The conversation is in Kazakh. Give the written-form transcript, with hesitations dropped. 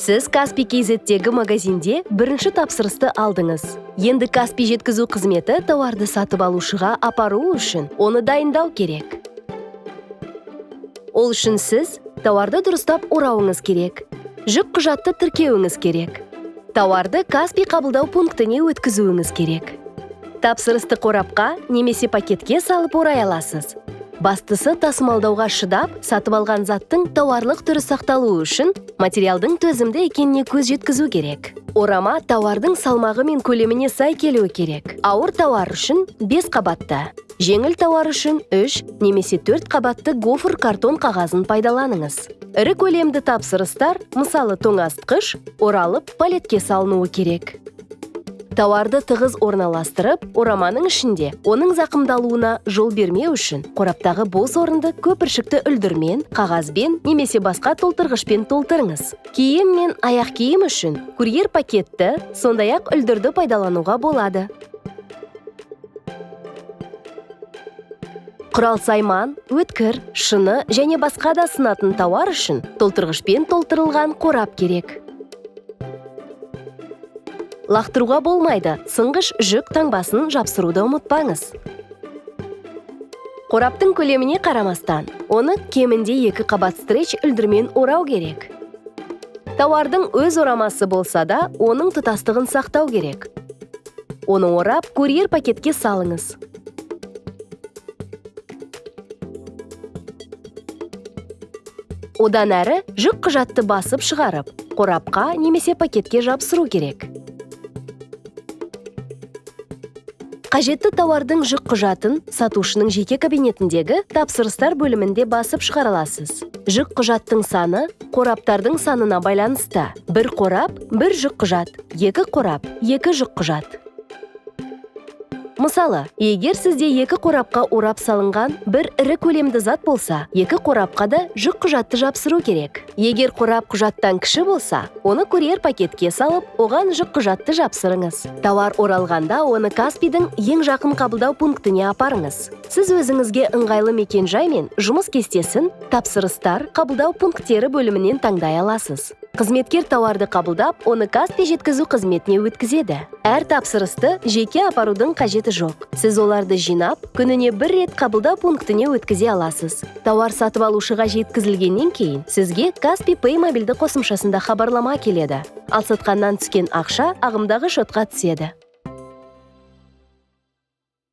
Сіз Каспий KZ'тегі магазинде бірінші тапсырысты алдыңыз. Енді Каспий жеткізу қызметі тауарды сатып алушыға апару үшін оны дайындау керек. Ол үшін сіз тауарды дұрыстап орауыңыз керек. Жүк құжатты тіркеуіңіз керек. Тауарды Каспий қабылдау пунктіне өткізуіңіз керек. Тапсырысты қорапқа немесе пакетке салып орай аласыз. Бастысы тасымалдауға шыдап, сатып алған заттың тауарлық түрі сақталуы үшін материалдың төзімді екеніне көз жеткізу керек. Орама тауардың салмағы мен көлеміне сай келуі керек. Ауыр тауар үшін 5 қабатты, жеңіл тауар үшін 3 немесе 4 қабатты гофр картон қағазын пайдаланыңыз. Ірі көлемді тапсырыстар, мысалы тоңазытқыш, оралып палетке салынуы керек. Тауарды тығыз орналастырып, ораманың ішінде оның зақымдалуына жол бермеу үшін қораптағы бос орынды көпіршікті үлдірмен, қағазбен немесе басқа толтырғышпен толтырыңыз. Киім мен аяқ киім үшін курьер пакетті, сондай-ақ үлдірді пайдалануға болады. Құрал-сайман, өткір, шыны және басқа да сынатын тауар үшін толтырғышпен толтырылған қорап керек. Лақтыруға болмайды, сынғыш жүк таңбасын жапсыруды ұмытпаңыз. Қораптың көлеміне қарамастан, оны кемінде 2 қабат стретч үлдірмен орау керек. Тауардың өз орамасы болса да, оның тұтастығын сақтау керек. Оны орап, курьер пакетке салыңыз. Одан әрі жүк құжатты басып шығарып, қорапқа немесе пакетке жапсыру керек. Қажетті тауардың жүк құжатын сатушының жеке кабинетіндегі тапсырыстар бөлімінде басып шығарыласыз. Жүк құжаттың саны қораптардың санына байланысты. 1 қорап, 1 жүк құжат, 2 қорап, 2 жүк құжат. Мысалы, егер сізде 2 қорапқа орап салынған бір ірі көлемді зат болса, 2 қорапқа да жүк құжатты жапсыру керек. Егер қорап құжаттан кіші болса, оны курьер пакетке салып, оған жүк құжатты жапсырыңыз. Тауар оралғанда оны Каспийдің ең жақын қабылдау пунктіне апарыңыз. Сіз өзіңізге ыңғайлы мекен-жай мен жұмыс кестесін тапсырыстар қабылдау пункттері бөлімінен таңдай аласыз. Қызметкер тауарды қабылдап, оны Каспий жеткізу қызметіне өткізеді. Әр тапсырысты жеке апарудың қажеті жоқ. Сіз оларды жинап, күніне 1 рет қабылдау пунктіне өткізе аласыз. Тауар сатып алушыға жеткізілгеннен кейін, сізге Каспий Pay мобильді қосымшасында хабарлама келеді. Ал сатқаннан түскен ақша ағымдағы шотқа түседі.